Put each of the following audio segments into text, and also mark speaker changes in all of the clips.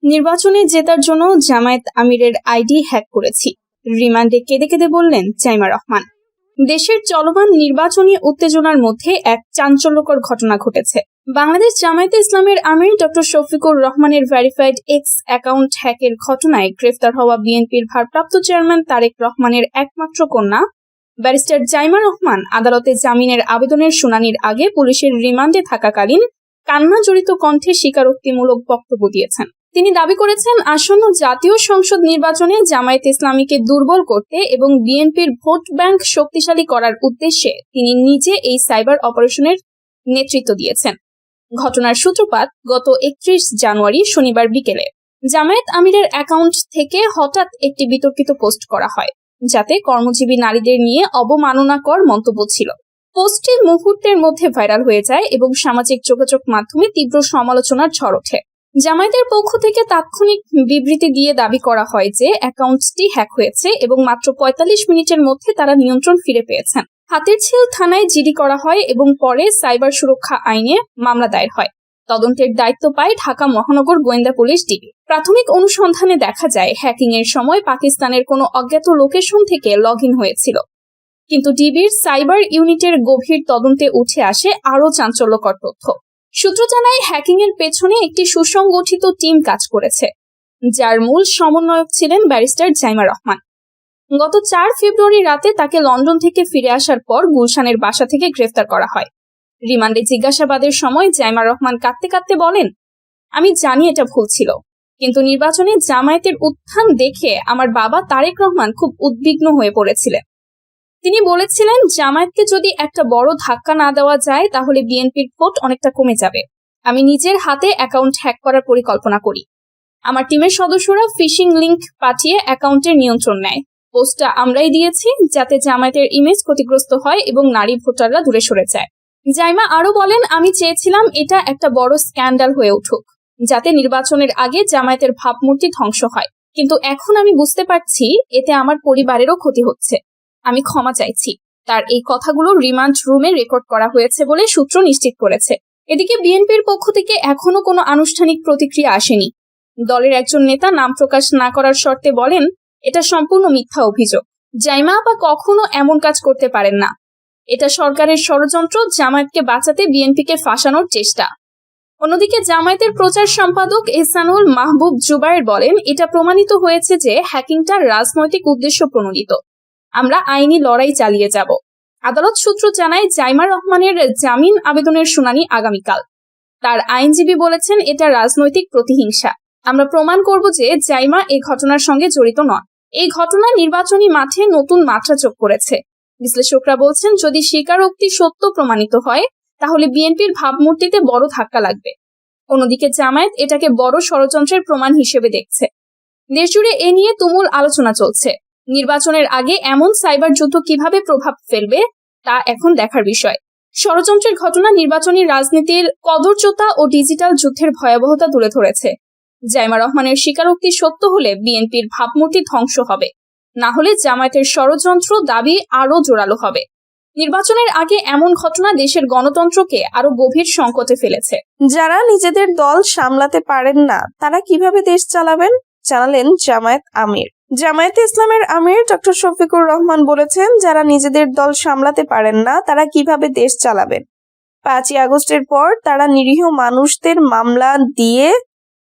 Speaker 1: নির্বাচনে জেতার জন্য জামায়াত আমিরের আইডি হ্যাক করেছি, রিমান্ডে কেঁদে কেঁদে বললেন জাইমা রহমান। দেশের চলমান নির্বাচনী উত্তেজনার মধ্যে এক চাঞ্চল্যকর ঘটনা ঘটেছে। বাংলাদেশ জামায়াতে ইসলামের আমির ডক্টর শফিকুর রহমানের ভেরিফাইড এক্স অ্যাকাউন্ট হ্যাকের ঘটনায় গ্রেফতার হওয়া বিএনপির ভারপ্রাপ্ত চেয়ারম্যান তারেক রহমানের একমাত্র কন্যা ব্যারিস্টার জাইমা রহমান আদালতে জামিনের আবেদনের শুনানির আগে পুলিশের রিমান্ডে থাকাকালীন কান্না জড়িত কণ্ঠে স্বীকারোক্তিমূলক বক্তব্য দিয়েছেন। তিনি দাবি করেছেন, আসন্ন জাতীয় সংসদ নির্বাচনে জামায়াতে ইসলামীকে দুর্বল করতে এবং বিএনপির ভোট ব্যাংক শক্তিশালী করার উদ্দেশ্যে তিনি নিজে এই সাইবার অপারেশনের নেতৃত্ব দিয়েছেন। ঘটনার সূত্রপাত গত 31 জানুয়ারি শনিবার বিকেলে জামায়াত আমিরের অ্যাকাউন্ট থেকে হঠাৎ একটি বিতর্কিত পোস্ট করা হয়, যাতে কর্মজীবী নারীদের নিয়ে অবমাননাকর মন্তব্য ছিল। পোস্টটি মুহূর্তের মধ্যে ভাইরাল হয়ে যায় এবং সামাজিক যোগাযোগ মাধ্যমে তীব্র সমালোচনার ঝড় ওঠে। জামায়াতের পক্ষ থেকে তাৎক্ষণিক বিবৃতি দিয়ে দাবি করা হয় যে অ্যাকাউন্টটি হ্যাক হয়েছে এবং মাত্র ৪৫ মিনিটের মধ্যে তারা নিয়ন্ত্রণ ফিরে পেয়েছেন। হাতিরঝিল থানায় জিডি করা হয় এবং পরে সাইবার সুরক্ষা আইনে মামলা দায়ের হয়। তদন্তের দায়িত্ব পায় ঢাকা মহানগর গোয়েন্দা পুলিশ ডিবি। প্রাথমিক অনুসন্ধানে দেখা যায় হ্যাকিং এর সময় পাকিস্তানের কোনো অজ্ঞাত লোকেশন থেকে লগ ইন হয়েছিল, কিন্তু ডিবির সাইবার ইউনিটের গভীর তদন্তে উঠে আসে আরও চাঞ্চল্যকর তথ্য। সূত্র জানায়, হ্যাকিং এর পেছনে একটি সুসংগঠিত টিম কাজ করেছে, যার মূল সমন্বয়ক ছিলেন ব্যারিস্টার জাইমা রহমান। গত 4 ফেব্রুয়ারি রাতে তাকে লন্ডন থেকে ফিরে আসার পর গুলশানের বাসা থেকে গ্রেফতার করা হয়। রিমান্ডে জিজ্ঞাসাবাদের সময় জাইমা রহমান কাঁদতে কাঁদতে বলেন, আমি জানি এটা ভুল ছিল, কিন্তু নির্বাচনে জামায়াতের উত্থান দেখে আমার বাবা তারেক রহমান খুব উদ্বিগ্ন হয়ে পড়েছিলেন। তিনি বলেছিলেন, জামায়াতকে যদি একটা বড় ধাক্কা না দেওয়া যায় তাহলে বিএনপির ভোট অনেকটা কমে যাবে। আমি নিজের হাতে অ্যাকাউন্ট হ্যাক করার পরিকল্পনা করি। আমার টিমের সদস্যরা ফিশিং লিংক পাঠিয়ে অ্যাকাউন্টের নিয়ন্ত্রণ নেয়। পোস্টটা আমরাই দিয়েছি যাতে জামায়াতের ইমেজ ক্ষতিগ্রস্ত হয় এবং নারী ভোটাররা দূরে সরে যায়। জাইমা আরো বলেন, আমি চেয়েছিলাম এটা একটা বড় স্ক্যান্ডাল হয়ে উঠুক, যাতে নির্বাচনের আগে জামায়াতের ভাবমূর্তি ধ্বংস হয়, কিন্তু এখন আমি বুঝতে পারছি এতে আমার পরিবারেরও ক্ষতি হচ্ছে। আমি ক্ষমা চাইছি। তার এই কথাগুলো রিমান্ড রুমে রেকর্ড করা হয়েছে বলে সূত্র নিশ্চিত করেছে। এদিকে বিএনপির পক্ষ থেকে এখনো কোনো আনুষ্ঠানিক প্রতিক্রিয়া আসেনি। দলের একজন নেতা নাম প্রকাশ না করার শর্তে বলেন, এটা সম্পূর্ণ মিথ্যা অভিযোগ। জাইমা আপা কখনো এমন কাজ করতে পারেন না। এটা সরকারের ষড়যন্ত্র, জামায়াতকে বাঁচাতে বিএনপিকে ফাঁসানোর চেষ্টা। অন্যদিকে জামায়াতের প্রচার সম্পাদক এহসানুল মাহবুব জুবায়ের বলেন, এটা প্রমাণিত হয়েছে যে হ্যাকিংটা রাজনৈতিক উদ্দেশ্য প্রণোদিত। আমরা আইনি লড়াই চালিয়ে যাব। আদালত সূত্র জানায়, জাইমা রহমানের জামিন আবেদনের শুনানি আগামীকাল। তার আইনজীবী বলেছেন, এটা রাজনৈতিক প্রতিহিংসা। আমরা প্রমাণ করব যে জাইমা এই ঘটনার সঙ্গে জড়িত নন। এই ঘটনা নির্বাচনী মাঠে নতুন মাত্রা যোগ করেছে। বিশ্লেষকরা বলছেন, যদি স্বীকারোক্তি সত্য প্রমাণিত হয় তাহলে বিএনপির ভাবমূর্তিতে বড় ধাক্কা লাগবে। অন্যদিকে জামায়াত এটাকে বড় ষড়যন্ত্রের প্রমাণ হিসেবে দেখছে। দেশজুড়ে এ নিয়ে তুমুল আলোচনা চলছে। নির্বাচনের আগে এমন সাইবার যুদ্ধ কিভাবে প্রভাব ফেলবে তা এখন দেখার বিষয়। ষড়যন্ত্রের ঘটনা নির্বাচনী রাজনীতির কদর্যতা ও ডিজিটাল যুদ্ধের ভয়াবহতা তুলে ধরেছে। জাইমা রহমানের স্বীকারোক্তি সত্য হলে বিএনপির ভাবমূর্তি ধ্বংস হবে, না হলে জামায়াতের ষড়যন্ত্র দাবি আরো জোরালো হবে। নির্বাচনের আগে এমন ঘটনা দেশের গণতন্ত্রকে আরো গভীর সংকটে ফেলেছে।
Speaker 2: যারা নিজেদের দল সামলাতে পারেন না তারা কিভাবে দেশ চালাবেন, জানালেন জামায়াত আমির। জামায়াতে ইসলামের আমির ডক্টর শফিকুর রহমান বলেছেন, যারা নিজেদের দল সামলাতে পারেন না তারা কিভাবে দেশ চালাবেন। 5ই আগস্টের পর তারা নিরীহ মানুষদের মামলা দিয়ে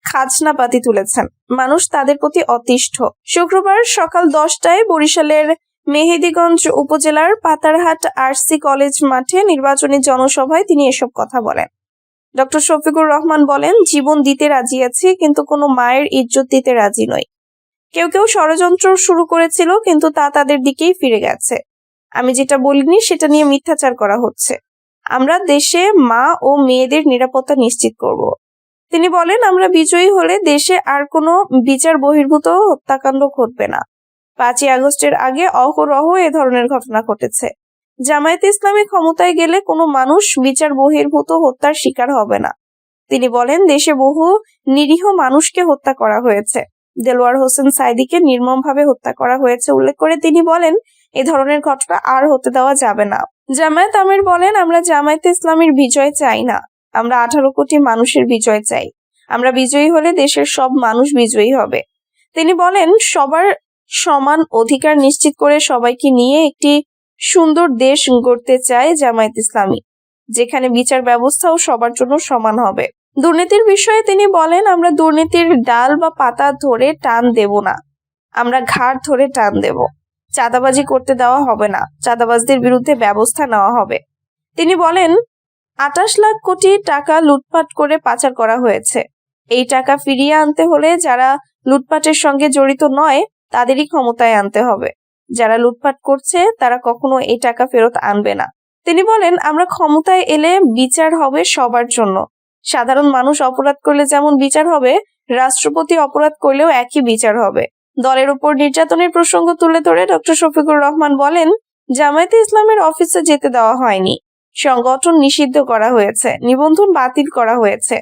Speaker 2: খাজনাপাতি তুলেছেন। মানুষ তাদের প্রতি অতিষ্ঠ। শুক্রবার সকাল 10টায় বরিশালের মেহেদীগঞ্জ উপজেলার পাতারহাট আরসি কলেজ মাঠে নির্বাচনী জনসভায় তিনি এসব কথা বলেন। ডক্টর শফিকুর রহমান বলেন, জীবন দিতে রাজি আছি, কিন্তু কোনো মায়ের ইজ্জত দিতে রাজি নই। কেউ কেউ ষড়যন্ত্র শুরু করেছিল, কিন্তু তা তাদের দিকেই ফিরে গেছে। আমি যেটা বলিনি সেটা নিয়ে মিথ্যাচার করা হচ্ছে। আমরা দেশে মা ও মেয়েদের নিরাপত্তা নিশ্চিত করব। তিনি বলেন, আমরা বিজয়ী হলে দেশে আর কোনো বিচার বহির্ভূত হত্যাকাণ্ড ঘটবে না। 5ই আগস্টের আগে অহরহ এ ধরনের ঘটনা ঘটেছে। জামায়াতে ইসলামী ক্ষমতায় গেলে কোনো মানুষ বিচার বহির্ভূত হত্যার শিকার হবে না। তিনি বলেন, দেশে বহু নিরীহ মানুষকে হত্যা করা হয়েছে। দেলোয়ার হোসেন সাইদিকে নির্মমভাবে হত্যা করা হয়েছে উল্লেখ করে তিনি বলেন, এ ধরনের ঘটনা আর হতে দেওয়া যাবে না। জামায়াত আমির বলেন, আমরা জামায়াতে ইসলামীর বিজয় চাই না, আমরা 18 কোটি মানুষের বিজয় চাই। আমরা বিজয়ী হলে দেশের সব মানুষ বিজয়ী হবে। তিনি বলেন, সবার সমান অধিকার নিশ্চিত করে সবাইকে নিয়ে একটি সুন্দর দেশ গড়তে চায় জামায়াত ইসলামী, যেখানে বিচার ব্যবস্থাও সবার জন্য সমান হবে। দুর্নীতির বিষয়ে তিনি বলেন, আমরা দুর্নীতির ডাল বা পাতা ধরে টান দেব না, আমরা ঘাড় ধরে টান দেব। চাঁদাবাজি করতে দেওয়া হবে না, চাঁদাবাজদের বিরুদ্ধে ব্যবস্থা নেওয়া হবে। তিনি বলেন, 28 লাখ কোটি টাকা লুটপাট করে পাচার করা হয়েছে। এই টাকা ফিরিয়ে আনতে হলে যারা লুটপাটের সঙ্গে জড়িত নয় তাদেরই ক্ষমতায় আনতে হবে। যারা লুটপাট করছে তারা কখনো এই টাকা ফেরত আনবে না। তিনি বলেন, আমরা ক্ষমতায় এলে বিচার হবে সবার জন্য। সাধারণ মানুষ অপরাধ করলে যেমন বিচার হবে, রাষ্ট্রপতি অপরাধ করলেও একই বিচার হবে। দলের উপর নির্যাতনের প্রসঙ্গ তুলে ধরে ডক্টর শফিকুর রহমান বলেন, জামায়াতে ইসলামের অফিসে যেতে দেওয়া হয়নি, সংগঠন নিষিদ্ধ করা হয়েছে, নিবন্ধন বাতিল করা হয়েছে।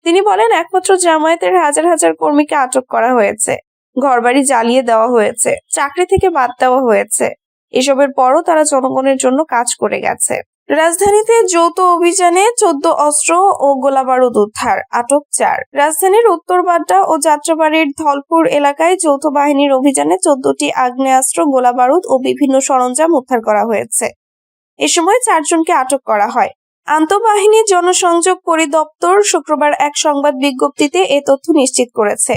Speaker 2: তিনি বলেন, একমাত্র জামায়াতের হাজার হাজার কর্মীকে আটক করা হয়েছে, ঘরবাড়ি জ্বালিয়ে দেওয়া হয়েছে, চাকরি থেকে বাদ দেওয়া হয়েছে। এসবের পরও তারা জনগণের জন্য কাজ করে গেছে। রাজধানীতে যৌথ অভিযানে 14 অস্ত্র ও গোলাবারুদ উদ্ধার, আটক 4। রাজধানীর উত্তর বাড্ডা ও যাত্রাবাড়ির ধলপুর এলাকায় যৌথ বাহিনীর অভিযানে 14টি আগ্নেয়াস্ত্র, গোলাবারুদ ও বিভিন্ন সরঞ্জাম উদ্ধার করা হয়েছে। এ সময় 4 জনকে আটক করা হয়। আন্তঃবাহিনী জনসংযোগ পরিদপ্তর শুক্রবার এক সংবাদ বিজ্ঞপ্তিতে এ তথ্য নিশ্চিত করেছে।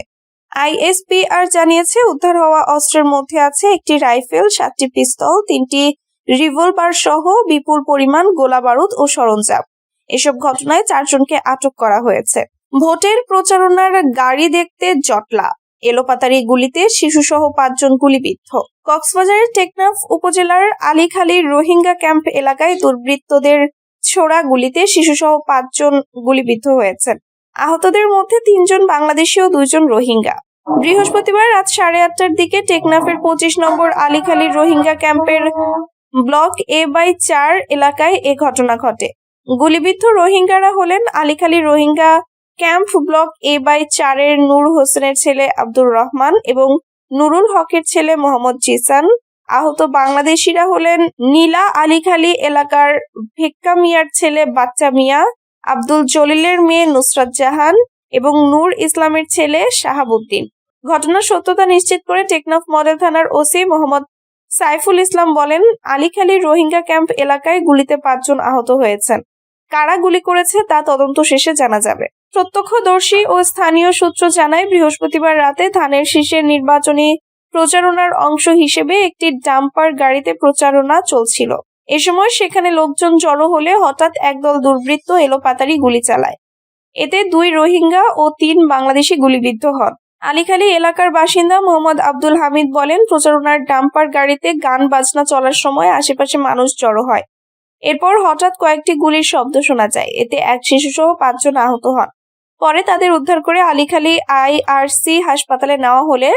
Speaker 2: আইএসপিআর জানিয়েছে, উদ্ধার হওয়া অস্ত্রের মধ্যে আছে একটি রাইফেল, 7টি পিস্তল, 3টি রিভলভার সহ বিপুল পরিমাণ গোলাবারুদ ও সরঞ্জাম। এসব ঘটনায় 4 জনকে আটক করা হয়েছে। ভোটের প্রচারণার গাড়ি দেখতে জটলা, এলোপাতাড়ি গুলিতে শিশুসহ 5 জন গুলিবিদ্ধ। কক্সবাজারের টেকনাফ উপজেলার আলীখালীর রোহিঙ্গা ক্যাম্প এলাকায় দুর্বৃত্তদের ছোড়া গুলিতে শিশুসহ 5 জন গুলিবিদ্ধ হয়েছেন। আহতদের মধ্যে 3 জন বাংলাদেশি ও 2 জন রোহিঙ্গা। বৃহস্পতিবার রাত 8:30টার দিকে টেকনাফের 25 নম্বর আলীখালীর রোহিঙ্গা ক্যাম্পের ব্লক A/4 এলাকায় এ ঘটনা ঘটে। গুলিবিদ্ধ রোহিঙ্গারা হলেন Alikhali Rohingya camp block A/4 এর নূর হোসেনের ছেলে আব্দুর রহমান এবং নুরুল হকের ছেলে মোহাম্মদ জিসান। আহত বাংলাদেশিরা হলেন নীলা আলীখালী এলাকার ভিক্কা মিয়ার ছেলে বাচ্চা মিয়া, আব্দুল জলিলের মেয়ে নুসরাত জাহান এবং নূর ইসলামের ছেলে শাহাবুদ্দিন। ঘটনার সত্যতা নিশ্চিত করে টেকনাফ মডেল থানার ওসি মোহাম্মদ সাইফুল ইসলাম বলেন, আলীখালীর রোহিঙ্গা ক্যাম্প এলাকায় গুলিতে 5 জন আহত হয়েছেন। কারা গুলি করেছে তা তদন্ত শেষে জানা যাবে। প্রত্যক্ষদর্শী ও স্থানীয় সূত্র জানায়, বৃহস্পতিবার রাতে ধানের শীষের নির্বাচনী প্রচারণার অংশ হিসেবে একটি ডাম্পার গাড়িতে প্রচারণা চলছিল। এ সময় সেখানে লোকজন জড়ো হলে হঠাৎ একদল দুর্বৃত্ত এলোপাতাড়ি গুলি চালায়। এতে 2 রোহিঙ্গা ও 3 বাংলাদেশি গুলিবিদ্ধ হন। আলীখালী এলাকার বাসিন্দা মোহাম্মদ আব্দুল হামিদ বলেন, প্রচারণার ডাম্পার গাড়িতে গান বাজনা চলার সময় আশেপাশে মানুষ জড়ো হয়। এরপর হঠাৎ কয়েকটি গুলির শব্দ শোনা যায়। এতে এক শিশুসহ 5 জন আহত হন। পরে তাদের উদ্ধার করে আলীখালী IRC হাসপাতালে নেওয়া হলে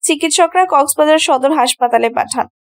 Speaker 2: চিকিৎসকরা কক্সবাজার সদর হাসপাতালে পাঠান।